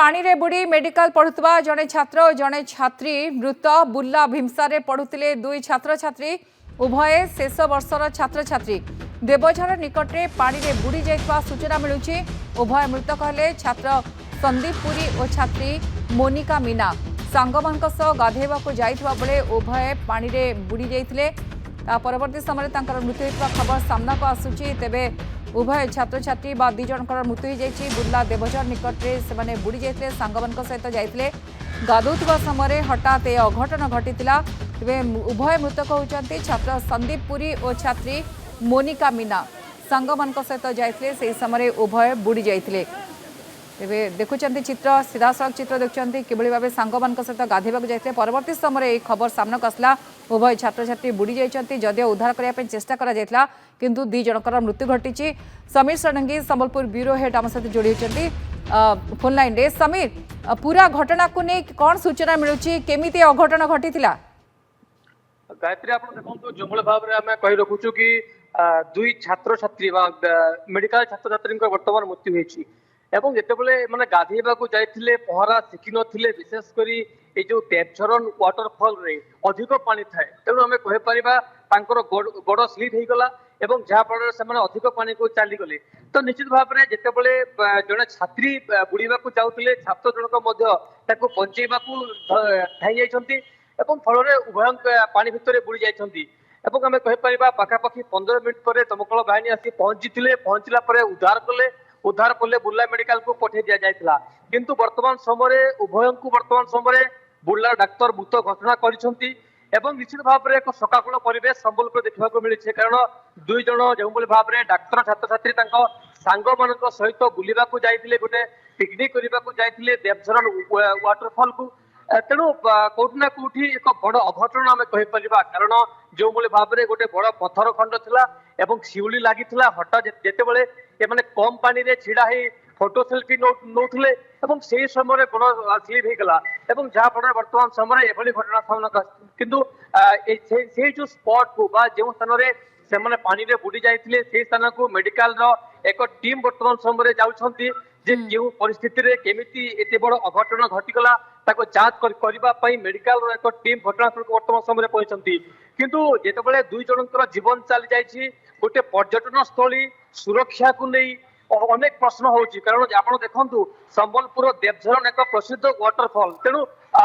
पानी रे बुड़ी मेडिकल पढ़ुवा जड़े छात्र और जड़े छात्री मृत बुर्ला भीमसारे पढ़ुले दुई छात्र छात्री उभय शेष वर्षर छात्र छात्री देवझर निकटने पानी रे बुड़ी जाइतबा सूचना मिलुछि। उभय मृतक हेले छात्र संदीप पुरी और छात्री मोनिका मीना सांगमान गाधेवाक जाइतबा बेले उभय पानी रे बुड़ी जाइतिले। परवर्ती समय मृत्यु होइतबा खबर सामना को आसुछि। तेबे उभय छात्र छात्री बा दी जनकर मृत्यु हो जाइछि। बुर्ला देवझर निकटने से बुड़ी जाइतिले सांगमान सहित जाइतिले। गाधोउथबा समय हठात ए अघटन घटितिला। तेबे उभय मृतक होउचंती छात्र संदीप पुरी और छात्री मोनिका मीना सांगमान सहित जाइतिले। सेही समय उभय बुड़ी जाइतिले। तेबे देखुचंती चित्र सीधासख चित्र देखुचंती किभଳି भाबे सांगमान सहित गाधेबाक जाइतिले। परवर्ती समय ए खबर सामना आसला उभय छात्र छात्री बुड़ी जाइचंती। जदियो उद्धार करने पे चेष्टा करा जाइतला किंतु दी जनकर मृत्यु घटी। समीर षडंगी संबलपुर ब्यूरो हेड आम सहित जोड़ी होती फोन लाइन रे। समीर पूरा घटना को नहीं कौन सूचना मिलूची केमिति अघटन घटी? गायत्री आप देखो जो भाव में आम कही रखुचु कि दुई छात्र छात्री मेडिकल छात्र छात्री बर्तमान मृत्यु होती एवं जितेबाला मैंने गाधेबा जाते पहरा शिखि नथिले विशेषकर ये जो देवझरन वाटरफल रे अधिक पानी थाए तेणु आम कहीपर गोड़ स्लीप होगला एवं जहाँफल से अधिक पानी को चलीगले। तो निश्चित भाव में जितेबाला जड़े छात्री बुड़ीवा जाते छात्र जनक बंचेवा धाई जाती फल उभय पानी भितर बुड़ी जाती। आम कहीपर पाखापाखि 15 मिनिट पर दमकल बाहिनी आसी पहुंचला उद्धार कले बुर्ला मेडिकल को पठे दि जाइतिला। किंतु वर्तमान समय उभय को वर्तमान समय बुर्ला डाक्तर मृत घोषणा करिसेंती एवं निश्चित भाव में एक शोकाकुल परिवेश संबलपुर देखा मिली। कारण दुई जन जो भाव में डाक्तर छात्र छात्री सांग मान सहित बुलवा जाते गोटे पिकनिक करने जाते देवझरन वाटरफल को। तेणु कौटिना कौटि एक बड़ अघटन आम कहीपर। कारण जो भाव में गोटे बड़ पथर खंड था शिउली लगी हठात जितेबाला एमाने कम पानी रे छिड़ा ही फोटो सेल्फी नौले से समय गोड़ स्लीप होगला जहाँफल बर्तमान समय एभली घटना सामना किंतु से जो स्पॉट को जो स्थान से पानी रे बुड़ी जाते से स्थान को मेडिकल एक टीम बर्तमान समय जाउछंती जे जो परिस्थिति रे केमिति एते बड़ अघटन घटिगला ताको जांच करने मेडिकल एक टीम घटनास्थल को वर्तमान समय पहुंचती। किंतु जितेबाला दुई जनकर जीवन चली जाइए गोटे पर्यटन स्थली सुरक्षा को नहीं अनेक प्रश्न होची। कारण आप देखु संबलपुर देवझरन एक प्रसिद्ध वाटरफल तेणु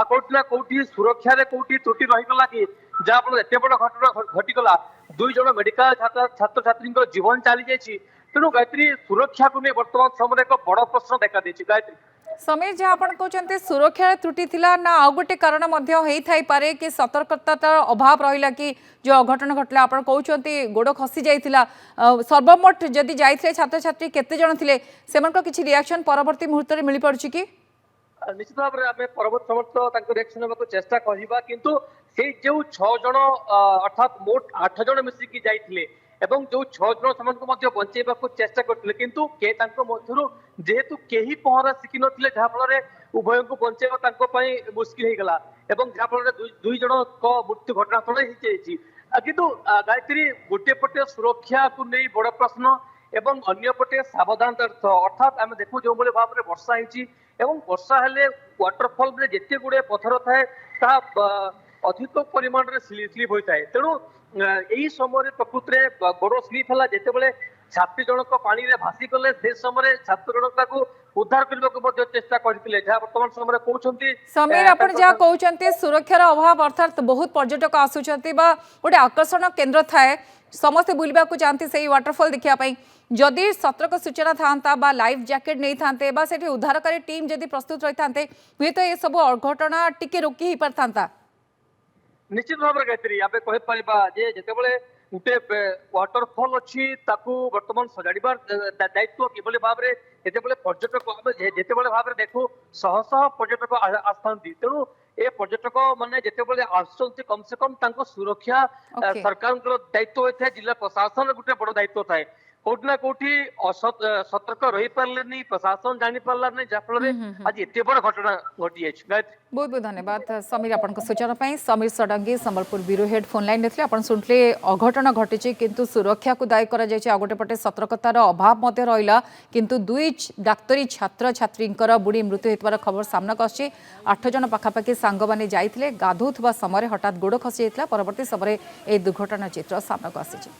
कौटिना कौटि सुरक्षा रे कौटि त्रुटि रहीगला कि जहाँफल एत बड़ घटना घटिगला दुई जन मेडिकल छात्र छात्री जीवन चली जाइए। तेणु गायत्री सुरक्षा को नहीं वर्तमान समय एक बड़ प्रश्न देखा देछि। गायत्री समीर जहाँ आप कहते सुरक्षा त्रुटि थिला ना आउ गोटे कारण पारे कि सतर्कतार अभाव रहा कि जो अघटन घटला आप कहते गोड़ खसी जाइतिला। सर्वमोट जदि जाइथिले छात्र छात्री केते जण थिले सेमानक किछि रिएक्शन परवर्ती मुहूर्त में मिल पड़छि कि? निश्चित भाव में आम परवर्ती समय रिएक्शन होगा चेष्टा करवा किंतु से जो 6 जन अर्थात मोट 8 जन मिसिकी जाइथिले एवं जो 6 जन से बंचेवा चेष्टा करते किंतु जेहेतु कहीं पहरा शिखि नथिले जहाँफल उभय को बंचेवा मुस्किल होगला जहाँफल दुई जन मृत्यु घटनास्थल होती। किंतु गायत्री गोटे पटे सुरक्षा को नहीं बड़ प्रश्न एवं अन्य पटे सावधानता अर्थात आम देखू जो भाव में वर्षा होती वर्षा हेले वाटरफल में जिते गुड़े पथर थाए अधिक परिमाण में स्लीप होता है। तेणु यही समय प्रकृत में गोड़ स्लीप है जितेबाला छात्री जनक पानी रे भासी गले से समय छात्र जनक को उद्धार करने को चेष्टा करते वर्तमान समय कहते। समीर आप जहाँ कहते सुरक्षार अभाव अर्थात बहुत पर्यटक आसुचंती गोटे आकर्षण केन्द्र थाए समस्ते बुलवा जाती से वाटरफल देखापी जदि सतर्क सूचना था लाइफ जैकेट नहीं था से उद्धारकारी टीम जदि प्रस्तुत रही था हुए तो ये सब अघटना टिके रोकी ही पार था। निश्चित भाव में गायत्री आप कहीपर जितेबाला गोटे वाटरफल अच्छी बर्तमान सजाड़बार दायित्व किभली भाव में जितेबाला पर्यटक जितेबाला भाव में देखू शह शह पर्यटक आसता तेणु ए पर्यटक मैंने जितेबाला आसुच्च कम से कम सुरक्षा सरकार दायित्व होता है जिला प्रशासन गोटे बड़ दायित्व थाए। कोठी ना कोठी सतर्क रही पारले प्रशासन जानी पारला नहीं जाफल आज एत बड़ घटना घटी जाए गायत्री। बहुत बहुत धन्यवाद समीर आपन सूचना पाई। Sameer Sadangi Sambalpur bureau head phone line थे आप शुणुले अघटन घटी किंतु सुरक्षा को दायी कर गोटे पटे सतर्कतार अभाव रहा किंतु दुई डाक्तरी छात्र छात्री बुड़ी मृत्यु होता खबर सामना आसी 8 जन पाखापाखि सांग मैंने जाते गाधौवा समय हठात गोड़ खसी जाता परवर्त समय यह दुर्घटना चित्र सामना आसी।